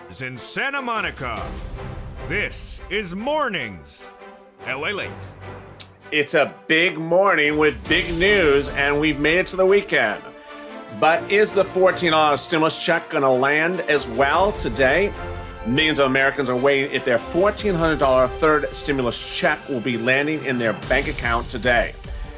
lives in Santa Monica. This is Mornings, LALATE. It's a big morning with big news, and we've made it to the weekend. But is the $14 stimulus check going to land as well today? Millions of Americans are waiting if their $1,400 third stimulus check will be landing in their bank account today.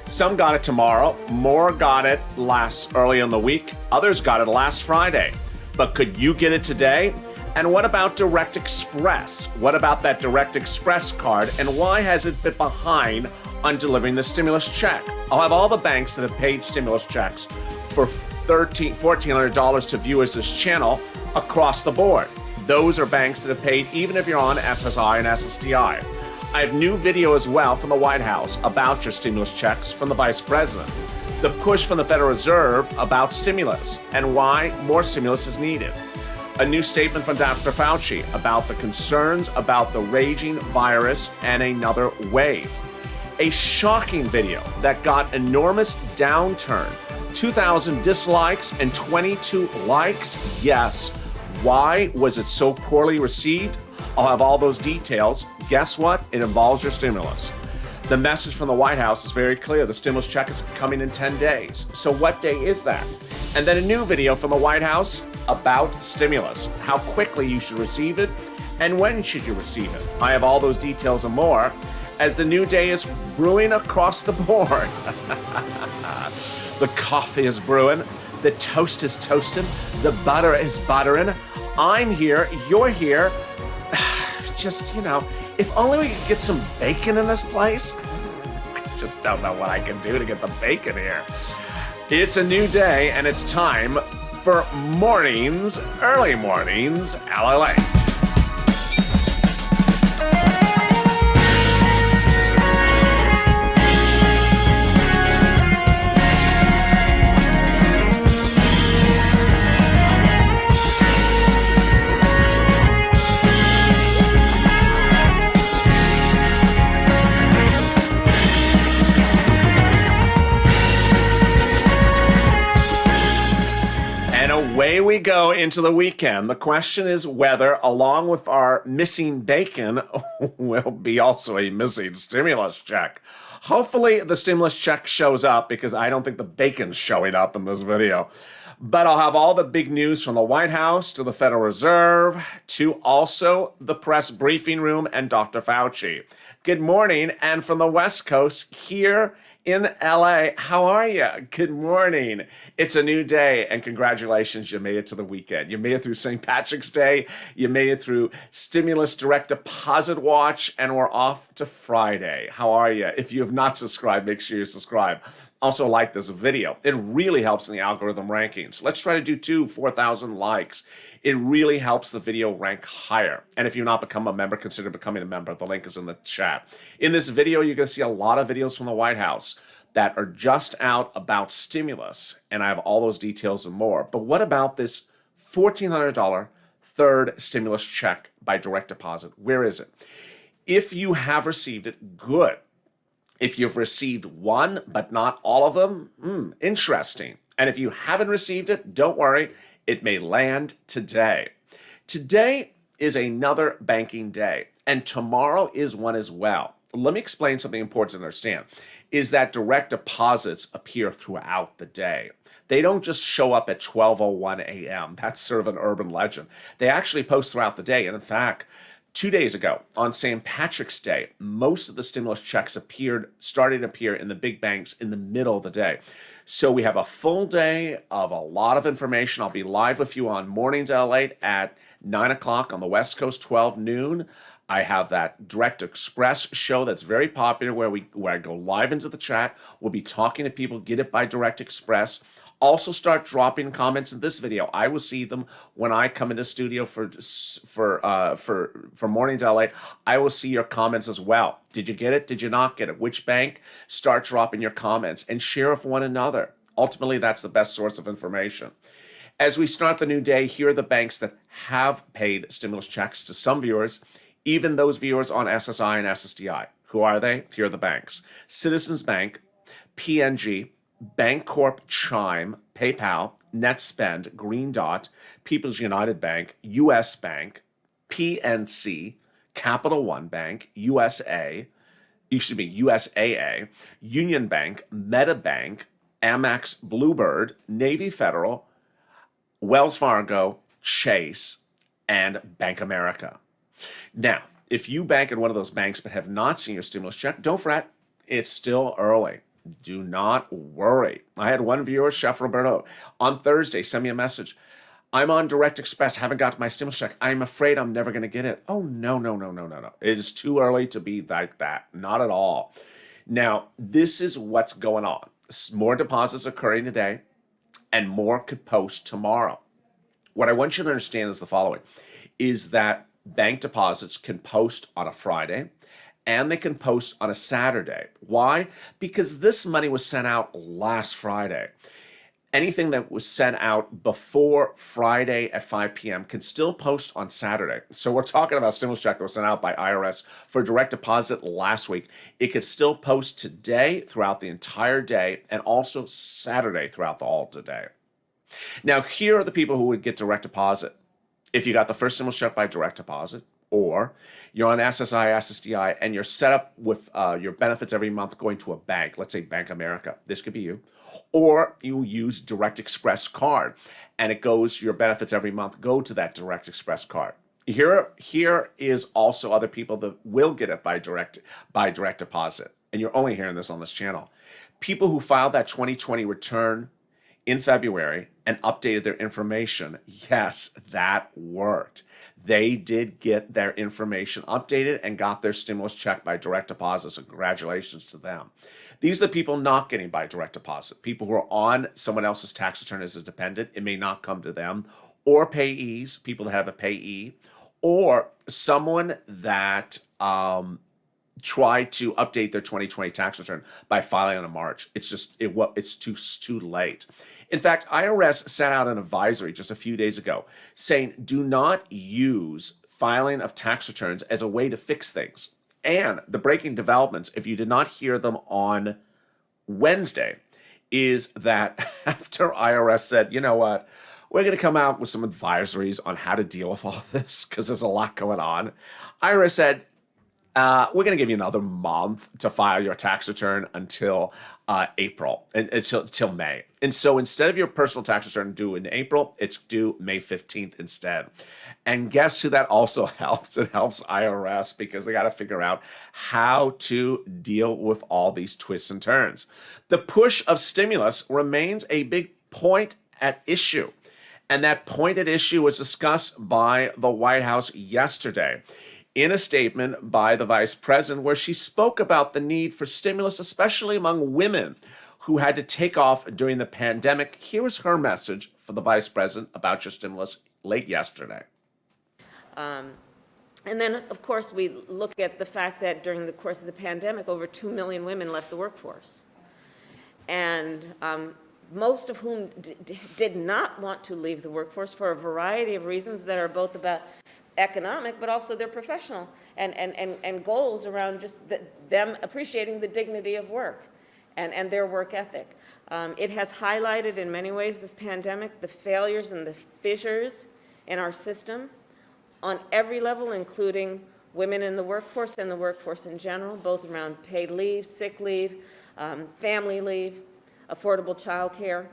Some got it tomorrow, more got it early in the week, others got it last Friday. But could you get it today? And what about Direct Express? What about that Direct Express card, and why has it been behind on delivering the stimulus check? I'll have all the banks that have paid stimulus checks for $1,400 to viewers this channel across the board. Those are banks that have paid even if you're on SSI and SSDI. I have new video as well from the White House about your stimulus checks from the Vice President. The push from the Federal Reserve about stimulus and why more stimulus is needed. A new statement from Dr. Fauci about the concerns about the raging virus and another wave. A shocking video that got enormous downturn. 2,000 dislikes and 22 likes. Yes. Why was it so poorly received? I'll have all those details. Guess what? It involves your stimulus. The message from the White House is very clear. The stimulus check is coming in 10 days. So what day is that? And then a new video from the White House about stimulus, how quickly you should receive it, and when should you receive it. I have all those details and more as the new day is brewing across the board. The coffee is brewing, the toast is toasting, the butter is buttering. I'm here, you're here. Just, if only we could get some bacon in this place. I just don't know what I can do to get the bacon here. It's a new day, and it's time for mornings, early mornings, LALATE. Away we go into the weekend. The question is whether, along with our missing bacon, will be also a missing stimulus check. Hopefully the stimulus check shows up, because I don't think the bacon's showing up in this video. But I'll have all the big news from the White House to the Federal Reserve to also the press briefing room and Dr. Fauci. Good morning, and from the West Coast here in LA, how are you? Good morning. It's a new day, and congratulations, you made it to the weekend. You made it through St. Patrick's Day, you made it through Stimulus Direct Deposit Watch, and we're off to Friday. How are you? If you have not subscribed, make sure you subscribe. Also like this video. It really helps in the algorithm rankings. Let's try to do 4,000 likes. It really helps the video rank higher. And if you've not become a member, consider becoming a member. The link is in the chat. In this video, you're going to see a lot of videos from the White House that are just out about stimulus. And I have all those details and more. But what about this $1,400 third stimulus check by direct deposit? Where is it? If you have received it, good. If you've received one, but not all of them, interesting. And if you haven't received it, don't worry, it may land today. Today is another banking day, and tomorrow is one as well. Let me explain something important to understand, is that direct deposits appear throughout the day. They don't just show up at 12:01 a.m. That's sort of an urban legend. They actually post throughout the day, and in fact, 2 days ago, on St. Patrick's Day, most of the stimulus checks started to appear in the big banks in the middle of the day. So we have a full day of a lot of information. I'll be live with you on Mornings LALATE at 9 o'clock on the West Coast, 12 noon. I have that Direct Express show that's very popular where I go live into the chat. We'll be talking to people, get it by Direct Express. Also start dropping comments in this video. I will see them when I come into studio for Mornings LALATE. I will see your comments as well. Did you get it? Did you not get it? Which bank? Start dropping your comments and share with one another. Ultimately, that's the best source of information. As we start the new day, here are the banks that have paid stimulus checks to some viewers, even those viewers on SSI and SSDI. Who are they? Here are the banks. Citizens Bank, PNG, Bancorp, Chime, PayPal, NetSpend, Green Dot, People's United Bank, US Bank, PNC, Capital One Bank, USAA, Union Bank, Meta Bank, Amex, Bluebird, Navy Federal, Wells Fargo, Chase, and Bank America. Now, if you bank in one of those banks but have not seen your stimulus check, don't fret. It's still early. Do not worry. I had one viewer, Chef Roberto, on Thursday send me a message. I'm on Direct Express, haven't got my stimulus check. I'm afraid I'm never going to get it. Oh, no. It is too early to be like that. Not at all. Now, this is what's going on. More deposits occurring today, and more could post tomorrow. What I want you to understand is the following, is that bank deposits can post on a Friday, and they can post on a Saturday. Why? Because this money was sent out last Friday. Anything that was sent out before Friday at 5 p.m. can still post on Saturday. So we're talking about stimulus check that was sent out by IRS for direct deposit last week. It could still post today throughout the entire day and also Saturday throughout the all today. Now, here are the people who would get direct deposit. If you got the first stimulus check by direct deposit, or you're on SSI, SSDI, and you're set up with your benefits every month going to a bank, let's say Bank America, this could be you, or you use Direct Express card, and it goes, your benefits every month go to that Direct Express card. Here is also other people that will get it by direct deposit, and you're only hearing this on this channel. People who filed that 2020 return in February and updated their information, yes, that worked. They did get their information updated and got their stimulus check by direct deposit, so congratulations to them. These are the people not getting by direct deposit, people who are on someone else's tax return as a dependent. It may not come to them, or payees, people that have a payee, or someone that tried to update their 2020 tax return by filing in March. It's too late. In fact, IRS sent out an advisory just a few days ago saying do not use filing of tax returns as a way to fix things. And the breaking developments, if you did not hear them on Wednesday, is that after IRS said, you know what, we're going to come out with some advisories on how to deal with all this because there's a lot going on. IRS said, we're going to give you another month to file your tax return until April, until May. And so instead of your personal tax return due in April, it's due May 15th instead. And guess who that also helps? It helps IRS because they got to figure out how to deal with all these twists and turns. The push of stimulus remains a big point at issue. And that point at issue was discussed by the White House yesterday in a statement by the vice president where she spoke about the need for stimulus, especially among women who had to take off during the pandemic. Here is her message for the vice president about your stimulus late yesterday. And then, of course, we look at the fact that during the course of the pandemic, over 2 million women left the workforce. And most of whom did not want to leave the workforce for a variety of reasons that are both about economic, but also their professional and goals around just them appreciating the dignity of work and their work ethic. It has highlighted in many ways, this pandemic, the failures and the fissures in our system on every level, including women in the workforce and the workforce in general, both around paid leave, sick leave, family leave, affordable child care.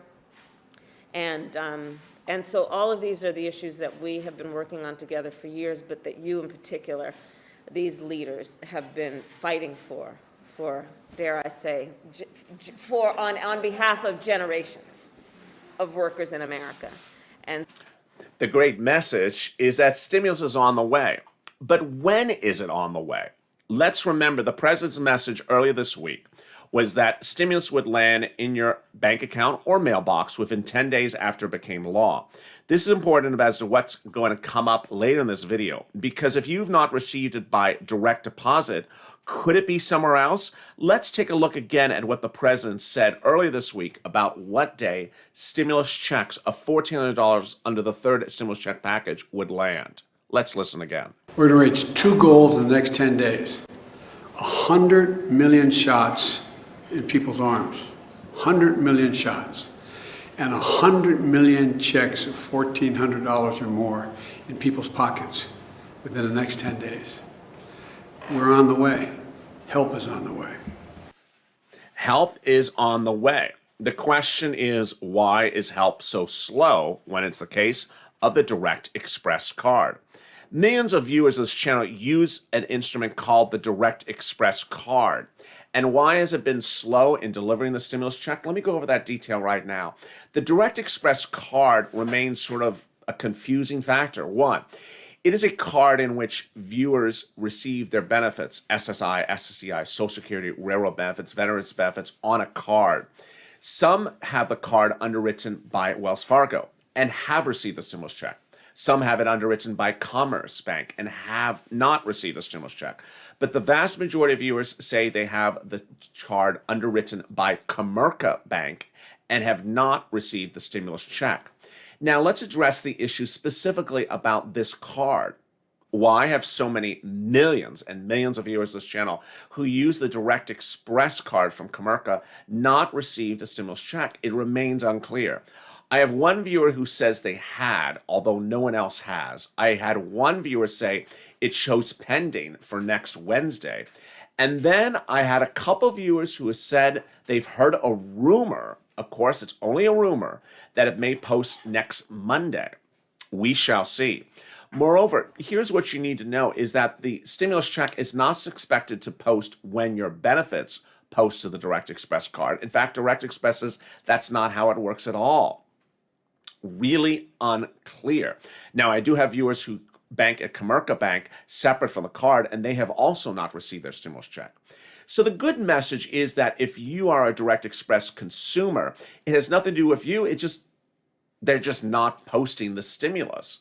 And so all of these are the issues that we have been working on together for years, but that you in particular, these leaders, have been fighting for dare I say, on behalf of generations of workers in America. And the great message is that stimulus is on the way. But when is it on the way? Let's remember the president's message earlier this week was that stimulus would land in your bank account or mailbox within 10 days after it became law. This is important as to what's going to come up later in this video, because if you've not received it by direct deposit, could it be somewhere else? Let's take a look again at what the president said earlier this week about what day stimulus checks of $1,400 under the third stimulus check package would land. Let's listen again. We're going to reach two goals in the next 10 days. 100 million shots in people's arms. 100 million shots, and 100 million checks of $1,400 or more in people's pockets within the next 10 days. We're on the way. Help is on the way. Help is on the way. The question is, why is help so slow when it's the case of the Direct Express card? Millions of viewers of this channel use an instrument called the Direct Express card. And why has it been slow in delivering the stimulus check? Let me go over that detail right now. The Direct Express card remains sort of a confusing factor. One, it is a card in which viewers receive their benefits, SSI, SSDI, Social Security, railroad benefits, veterans benefits, on a card. Some have the card underwritten by Wells Fargo and have received the stimulus check. Some have it underwritten by Commerce Bank and have not received the stimulus check. But the vast majority of viewers say they have the card underwritten by Comerica Bank and have not received the stimulus check. Now, let's address the issue specifically about this card. Why have so many millions and millions of viewers of this channel who use the Direct Express card from Comerica not received a stimulus check? It remains unclear. I have one viewer who says they had, although no one else has. I had one viewer say it shows pending for next Wednesday. And then I had a couple viewers who have said they've heard a rumor, of course it's only a rumor, that it may post next Monday. We shall see. Moreover, here's what you need to know is that the stimulus check is not expected to post when your benefits post to the Direct Express card. In fact, Direct Express says that's not how it works at all. Really unclear. Now, I do have viewers who bank at Comerica Bank separate from the card, and they have also not received their stimulus check. So the good message is that if you are a Direct Express consumer, it has nothing to do with you. They're just not posting the stimulus.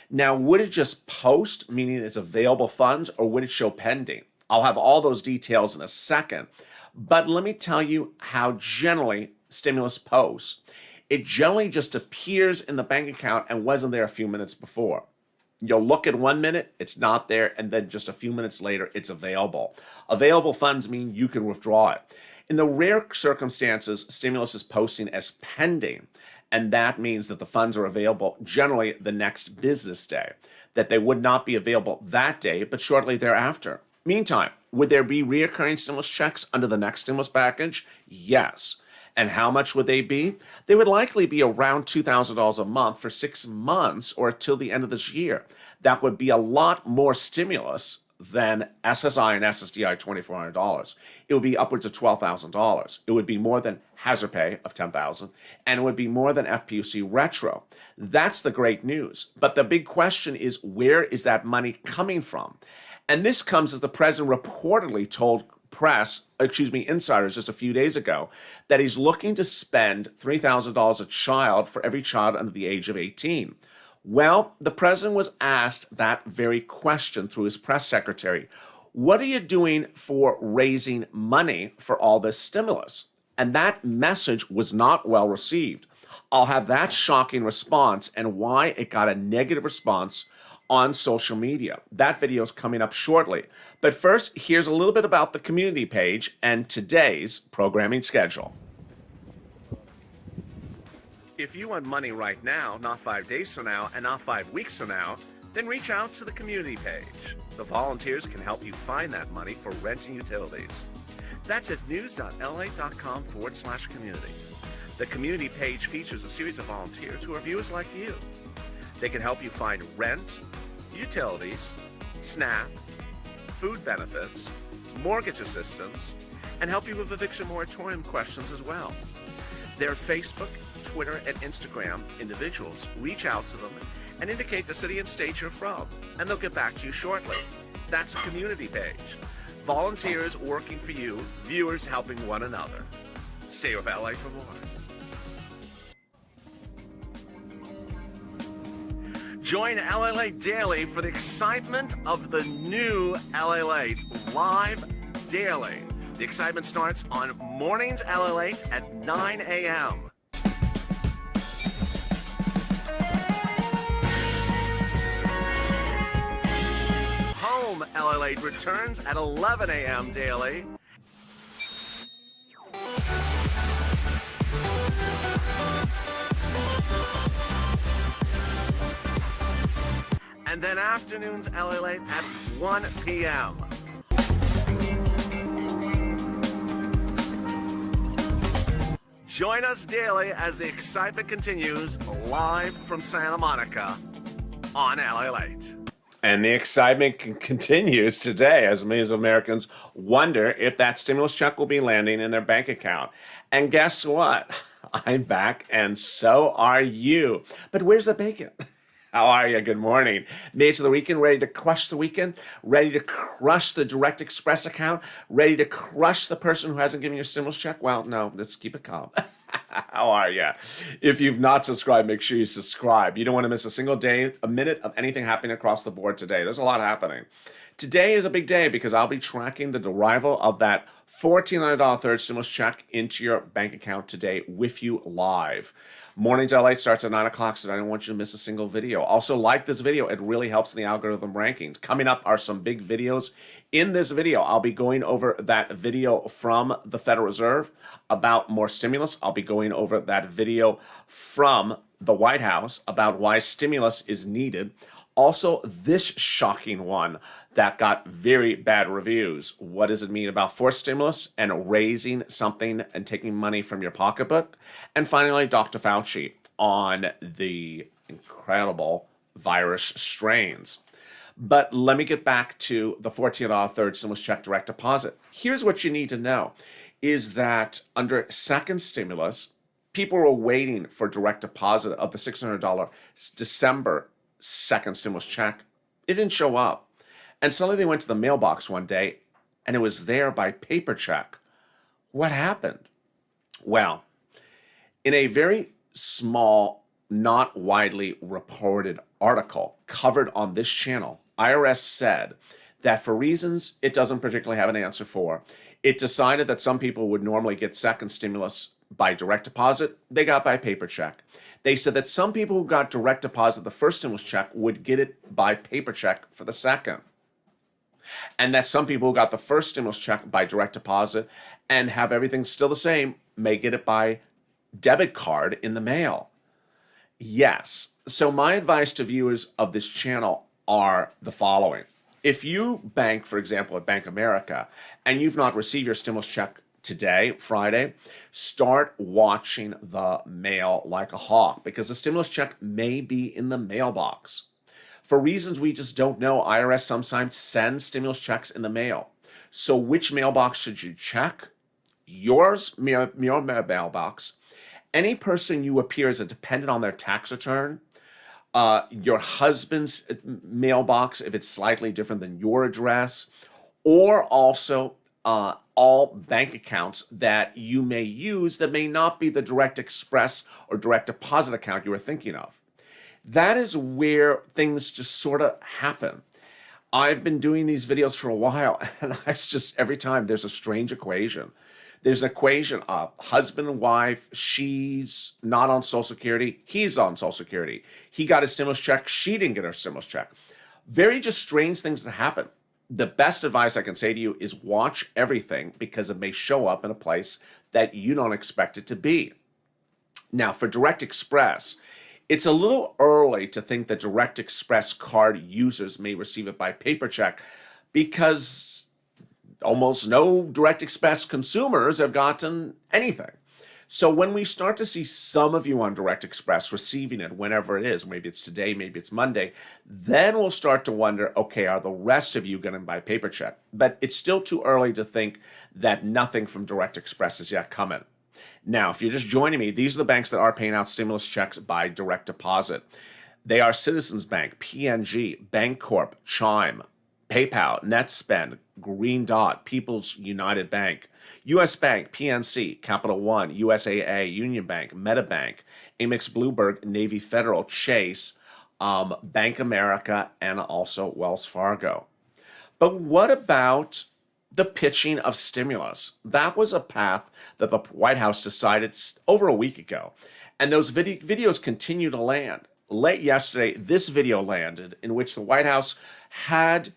Now, would it just post, meaning it's available funds, or would it show pending? I'll have all those details in a second. But let me tell you how generally stimulus posts. It generally just appears in the bank account and wasn't there a few minutes before. You'll look at 1 minute, it's not there, and then just a few minutes later, it's available. Available funds mean you can withdraw it. In the rare circumstances, stimulus is posting as pending, and that means that the funds are available generally the next business day, that they would not be available that day, but shortly thereafter. Meantime, would there be recurring stimulus checks under the next stimulus package? Yes. And how much would they be? They would likely be around $2,000 a month for 6 months or till the end of this year. That would be a lot more stimulus than SSI and SSDI $2,400. It would be upwards of $12,000. It would be more than hazard pay of $10,000, and it would be more than FPUC retro. That's the great news. But the big question is, where is that money coming from? And this comes as the president reportedly told insiders just a few days ago, that he's looking to spend $3,000 a child for every child under the age of 18. Well, the president was asked that very question through his press secretary. What are you doing for raising money for all this stimulus? And that message was not well received. I'll have that shocking response and why it got a negative response on social media. That video is coming up shortly. But first, here's a little bit about the community page and today's programming schedule. If you want money right now, not 5 days from now, and not 5 weeks from now, then reach out to the community page. The volunteers can help you find that money for rent and utilities. That's at news.lalate.com/community. The community page features a series of volunteers who are viewers like you. They can help you find rent, utilities, SNAP, food benefits, mortgage assistance, and help you with eviction moratorium questions as well. Their Facebook, Twitter, and Instagram individuals reach out to them and indicate the city and state you're from, and they'll get back to you shortly. That's a community page. Volunteers working for you, viewers helping one another. Stay with LA for more. Join LALATE Daily for the excitement of the new LALATE live daily. The excitement starts on Mornings LALATE at 9 a.m. Home LALATE returns at 11 a.m. daily. and then afternoons LA Late at 1 p.m. Join us daily as the excitement continues live from Santa Monica on LA Late. And the excitement continues today as millions of Americans wonder if that stimulus check will be landing in their bank account. And guess what? I'm back, and so are you. But where's the bacon? How are you? Good morning. Made it to the weekend, ready to crush the weekend, ready to crush the Direct Express account, ready to crush the person who hasn't given you a stimulus check? Well, no, let's keep it calm. How are you? If you've not subscribed, make sure you subscribe. You don't want to miss a single day, a minute of anything happening across the board today. There's a lot happening. Today is a big day because I'll be tracking the arrival of that $1,400 third stimulus check into your bank account today with you live. Mornings LA starts at 9 o'clock, so I don't want you to miss a single video. Also, like this video. It really helps in the algorithm rankings. Coming up are some big videos. In this video, I'll be going over that video from the Federal Reserve about more stimulus. I'll be going over that video from the White House about why stimulus is needed. Also, this shocking one that got very bad reviews. What does it mean about forced stimulus and raising something and taking money from your pocketbook? And finally, Dr. Fauci on the incredible virus strains. But let me get back to the $14 third stimulus check direct deposit. Here's what you need to know is that under second stimulus, people were waiting for direct deposit of the $600 December second stimulus check. It didn't show up. And suddenly they went to the mailbox one day and it was there by paper check. What happened? Well, in a very small, not widely reported article covered on this channel, IRS said that for reasons it doesn't particularly have an answer for, it decided that some people would normally get second stimulus by direct deposit. They got by paper check. They said that some people who got direct deposit the first stimulus check would get it by paper check for the second. And that some people who got the first stimulus check by direct deposit and have everything still the same may get it by debit card in the mail. Yes. So my advice to viewers of this channel are the following. If you bank, for example, at Bank America, and you've not received your stimulus check today, Friday, start watching the mail like a hawk because the stimulus check may be in the mailbox. For reasons we just don't know, IRS sometimes sends stimulus checks in the mail. So which mailbox should you check? Yours, your mailbox. Any person you appear as a dependent on their tax return, your husband's mailbox, if it's slightly different than your address, or also all bank accounts that you may use that may not be the Direct Express or direct deposit account you were thinking of. That is where things just sort of happen. I've been doing these videos for a while, and it's just every time there's a strange equation. There's an equation of husband and wife, she's not on Social Security, he's on Social Security. He got his stimulus check, she didn't get her stimulus check. Very just strange things that happen. The best advice I can say to you is watch everything because it may show up in a place that you don't expect it to be. Now, for Direct Express, it's a little early to think that Direct Express card users may receive it by paper check because almost no Direct Express consumers have gotten anything. So when we start to see some of you on Direct Express receiving it, whenever it is, maybe it's today, maybe it's Monday, then we'll start to wonder, okay, are the rest of you getting by paper check? But it's still too early to think that nothing from Direct Express is yet coming. Now, if you're just joining me, these are the banks that are paying out stimulus checks by direct deposit. They are Citizens Bank, PNG, Bancorp, Chime, PayPal, NetSpend, Green Dot, People's United Bank, U.S. Bank, PNC, Capital One, USAA, Union Bank, MetaBank, Amex Bloomberg, Navy Federal, Chase, Bank America, and also Wells Fargo. But what about the pitching of stimulus? That was a path that the White House decided over a week ago. And those videos continue to land. Late yesterday, this video landed in which the White House had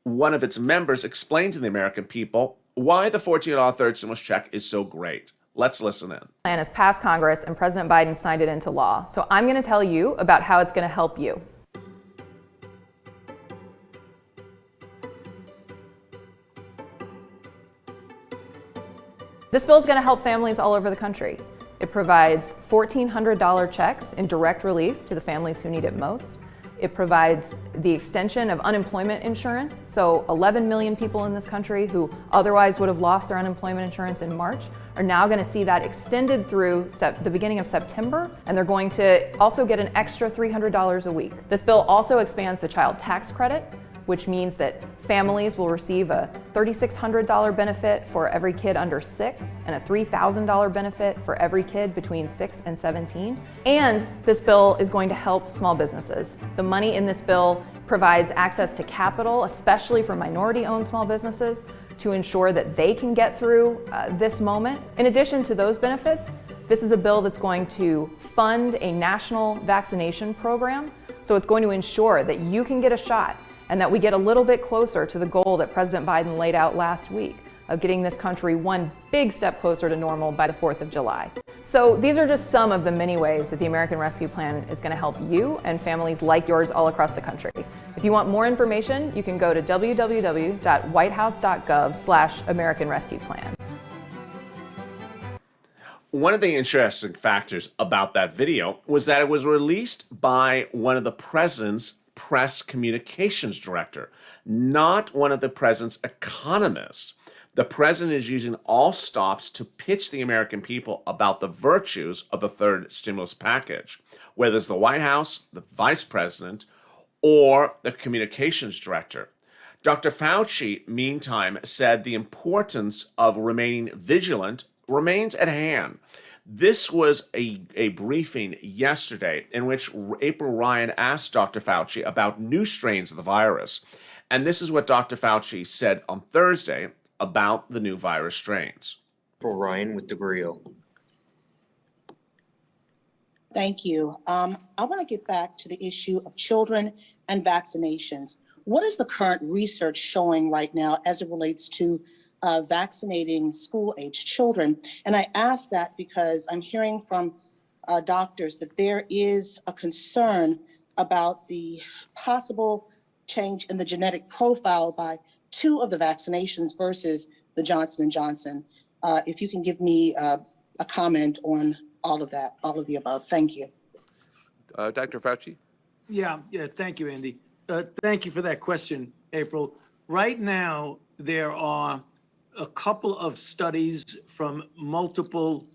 one of its members explain to the American people why the $14 third stimulus check is so great. Let's listen in. Plan has passed Congress and President Biden signed it into law. So I'm going to tell you about how it's going to help you. This bill is going to help families all over the country. It provides $1,400 checks in direct relief to the families who need it most. It provides the extension of unemployment insurance. So 11 million people in this country who otherwise would have lost their unemployment insurance in March are now going to see that extended through the beginning of September, and they're going to also get an extra $300 a week. This bill also expands the child tax credit, which means that families will receive a $3,600 benefit for every kid under 6 and a $3,000 benefit for every kid between 6 and 17. And this bill is going to help small businesses. The money in this bill provides access to capital, especially for minority-owned small businesses, to ensure that they can get through this moment. In addition to those benefits, this is a bill that's going to fund a national vaccination program. So it's going to ensure that you can get a shot and that we get a little bit closer to the goal that President Biden laid out last week of getting this country one big step closer to normal by the 4th of July. So these are just some of the many ways that the American Rescue Plan is going to help you and families like yours all across the country. If you want more information, you can go to www.whitehouse.gov/American Rescue Plan. One of the interesting factors about that video was that it was released by one of the president's press communications director, not one of the president's economists. The president is using all stops to pitch the American people about the virtues of the third stimulus package, whether it's the White House, the vice president, or the communications director. Dr. Fauci, meantime, said the importance of remaining vigilant remains at hand. This was a briefing yesterday in which April Ryan asked Dr. Fauci about new strains of the virus. And this is what Dr. Fauci said on Thursday about the new virus strains. April Ryan with the Grill. Thank you. I want to get back to the issue of children and vaccinations. What is the current research showing right now as it relates to vaccinating school-age children? And I ask that because I'm hearing from doctors that there is a concern about the possible change in the genetic profile by 2 of the vaccinations versus the Johnson & Johnson. If you can give me a comment on all of that, all of the above. Thank you. Dr. Fauci? Yeah, thank you, Andy. Thank you for that question, April. Right now, there are a couple of studies from multiple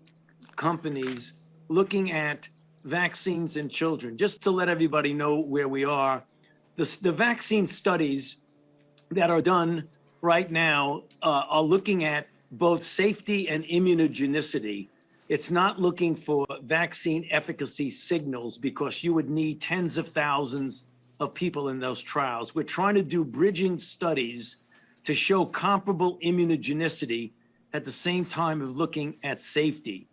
companies looking at vaccines in children. Just to let everybody know where we are, the vaccine studies that are done right now are looking at both safety and immunogenicity. It's not looking for vaccine efficacy signals because you would need tens of thousands of people in those trials. We're trying to do bridging studies to show comparable immunogenicity at the same time of looking at safety.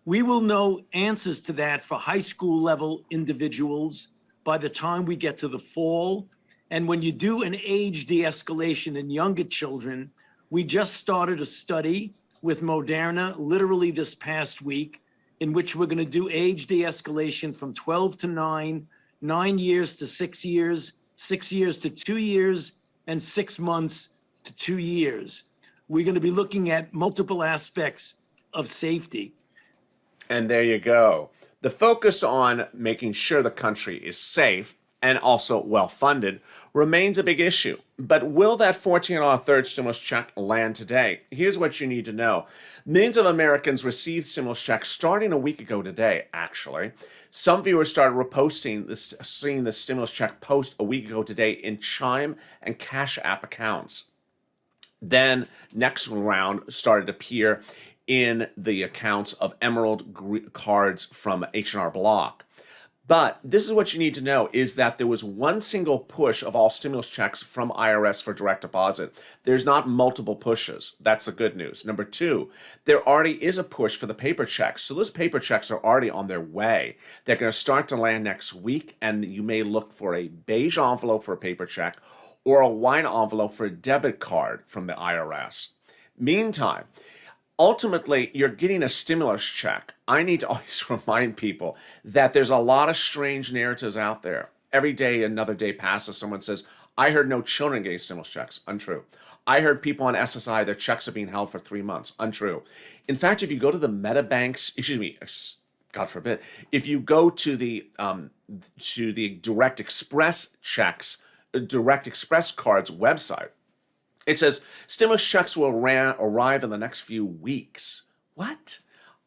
We will know answers to that for high school level individuals by the time we get to the fall. And when you do an age de-escalation in younger children, we just started a study with Moderna literally this past week, in which we're going to do age de-escalation from 12 to 9, 9 years to 6 years, 6 years to 2 years, and 6 months to 2 years. We're going to be looking at multiple aspects of safety. And there you go. The focus on making sure the country is safe and also well-funded remains a big issue. But will that $14 third stimulus check land today? Here's what you need to know. Millions of Americans received stimulus checks starting a week ago today, actually. Some viewers started reposting this, seeing the stimulus check post a week ago today in Chime and Cash App accounts. Then next round started to appear in the accounts of Emerald cards from H&R Block. But this is what you need to know, is that there was one single push of all stimulus checks from IRS for direct deposit. There's not multiple pushes. That's the good news. Number 2, there already is a push for the paper checks. So those paper checks are already on their way. They're going to start to land next week, and you may look for a beige envelope for a paper check or a white envelope for a debit card from the IRS. Meantime, ultimately, you're getting a stimulus check. I need to always remind people that there's a lot of strange narratives out there. Every day, another day passes, someone says, I heard no children getting stimulus checks. Untrue. I heard people on SSI, their checks are being held for 3 months. Untrue. In fact, if you go to the meta banks, God forbid, if you go to the Direct Express checks, Direct Express cards website, it says stimulus checks will arrive in the next few weeks. What?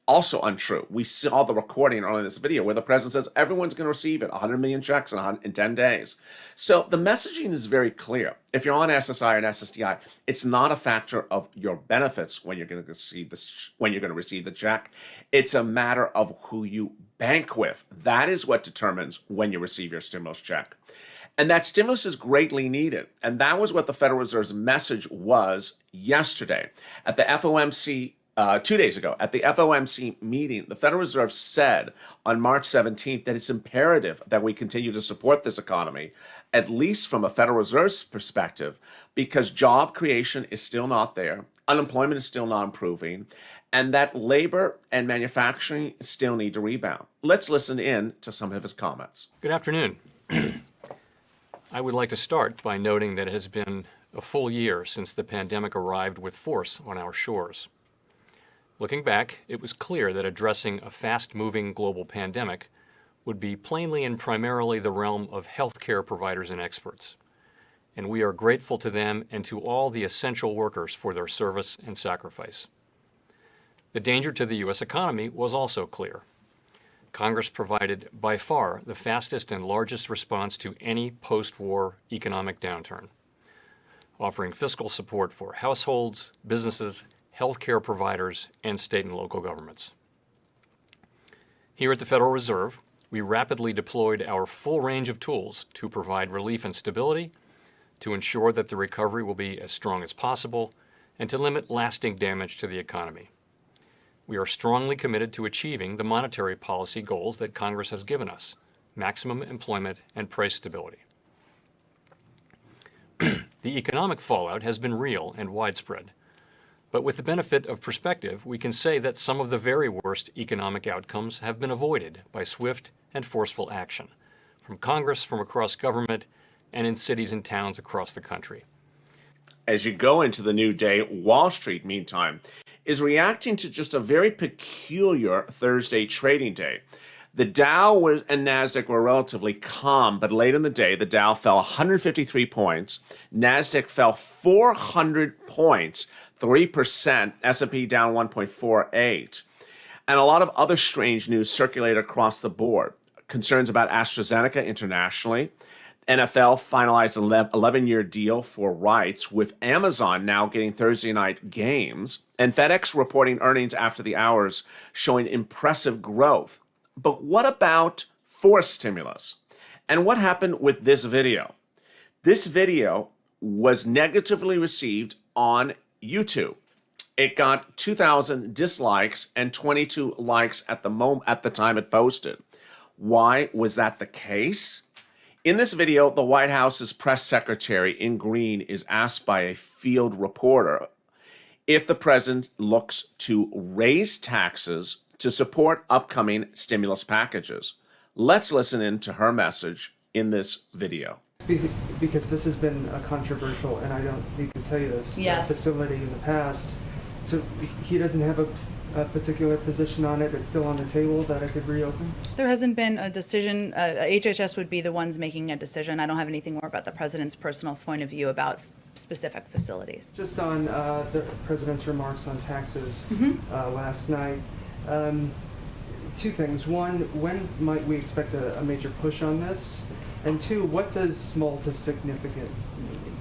Also untrue. We saw the recording earlier in this video where the president says everyone's going to receive it, 100 million checks in 10 days. So the messaging is very clear. If you're on SSI and SSDI, it's not a factor of your benefits when you're going to receive the check. It's a matter of who you bank with. That is what determines when you receive your stimulus check. And that stimulus is greatly needed. And that was what the Federal Reserve's message was yesterday at the FOMC. 2 days ago, at the FOMC meeting, the Federal Reserve said on March 17th that it's imperative that we continue to support this economy, at least from a Federal Reserve's perspective, because job creation is still not there, unemployment is still not improving, and that labor and manufacturing still need to rebound. Let's listen in to some of his comments. Good afternoon. I would like to start by noting that it has been a full year since the pandemic arrived with force on our shores. Looking back, it was clear that addressing a fast-moving global pandemic would be plainly and primarily the realm of healthcare providers and experts. And we are grateful to them and to all the essential workers for their service and sacrifice. The danger to the U.S. economy was also clear. Congress provided by far the fastest and largest response to any post-war economic downturn, offering fiscal support for households, businesses, healthcare providers, and state and local governments. Here at the Federal Reserve, we rapidly deployed our full range of tools to provide relief and stability, to ensure that the recovery will be as strong as possible, and to limit lasting damage to the economy. We are strongly committed to achieving the monetary policy goals that Congress has given us: maximum employment and price stability. The economic fallout has been real and widespread. But with the benefit of perspective, we can say that some of the very worst economic outcomes have been avoided by swift and forceful action from Congress, from across government, and in cities and towns across the country. As you go into the new day, Wall Street, meantime, is reacting to just a very peculiar Thursday trading day. The Dow and NASDAQ were relatively calm, but late in the day, the Dow fell 153 points, NASDAQ fell 400 points, 3%, S&P down 1.48. And a lot of other strange news circulated across the board. Concerns about AstraZeneca internationally. NFL finalized an 11-year deal for rights, with Amazon now getting Thursday night games, and FedEx reporting earnings after the hours showing impressive growth. But what about forced stimulus? And what happened with this video? This video was negatively received on YouTube. It got 2,000 dislikes and 22 likes at the time it posted. Why was that the case? In this video, the White House's press secretary in green is asked by a field reporter if the president looks to raise taxes to support upcoming stimulus packages. Let's listen in to her message in this video. Because this has been a controversial, and I don't need to tell you this, facility in the past. So he doesn't have a particular position on it. It's still on the table that I could reopen? There hasn't been a decision. HHS would be the ones making a decision. I don't have anything more about the president's personal point of view about specific facilities. Just on the president's remarks on taxes last night. Two things. One, when might we expect a major push on this? And two, what does small to significant mean?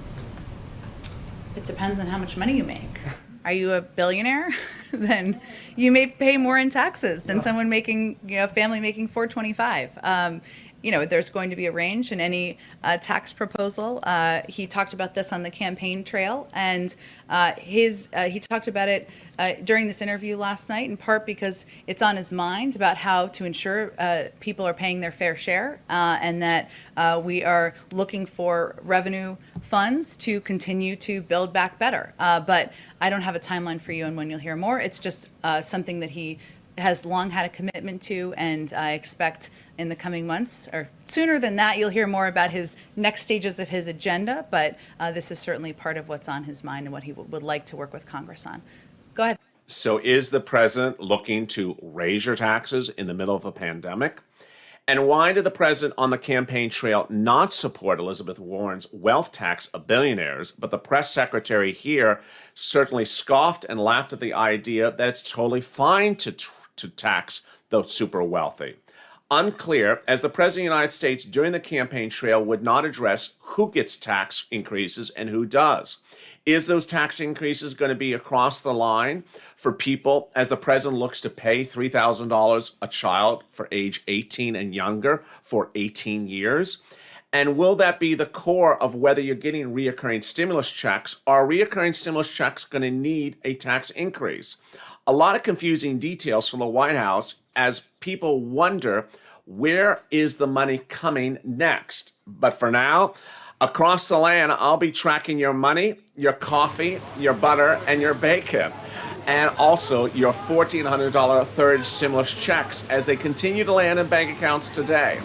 It depends on how much money you make. Are you a billionaire? Then you may pay more in taxes than someone making, family making $425. There's going to be a range in any tax proposal. He talked about this on the campaign trail, and he talked about it during this interview last night, in part because it's on his mind about how to ensure people are paying their fair share, and that we are looking for revenue funds to continue to build back better. But I don't have a timeline for you on when you'll hear more. It's just something that he has long had a commitment to, and I expect in the coming months, or sooner than that, you'll hear more about his next stages of his agenda, but this is certainly part of what's on his mind and what he would like to work with Congress on. Go ahead. So is the president looking to raise your taxes in the middle of a pandemic? And why did the president on the campaign trail not support Elizabeth Warren's wealth tax of billionaires, but the press secretary here certainly scoffed and laughed at the idea that it's totally fine to tax the super wealthy? Unclear, as the president of the United States during the campaign trail would not address who gets tax increases and who does. Is those tax increases going to be across the line for people as the president looks to pay $3,000 a child for age 18 and younger for 18 years? And will that be the core of whether you're getting reoccurring stimulus checks? Are reoccurring stimulus checks going to need a tax increase? A lot of confusing details from the White House as people wonder, where is the money coming next? But for now, across the land, I'll be tracking your money, your coffee, your butter, and your bacon, and also your $1,400 third stimulus checks as they continue to land in bank accounts today.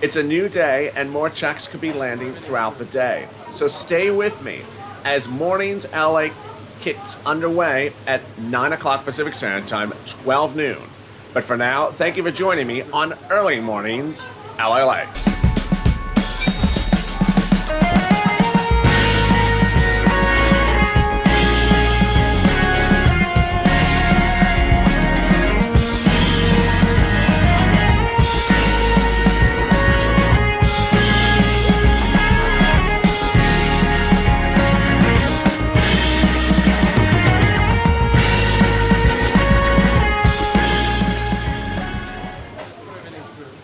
It's a new day, and more checks could be landing throughout the day. So stay with me as Mornings LA kicks underway at 9 o'clock Pacific Standard Time, 12 noon. But for now, thank you for joining me on Early Mornings LALATE.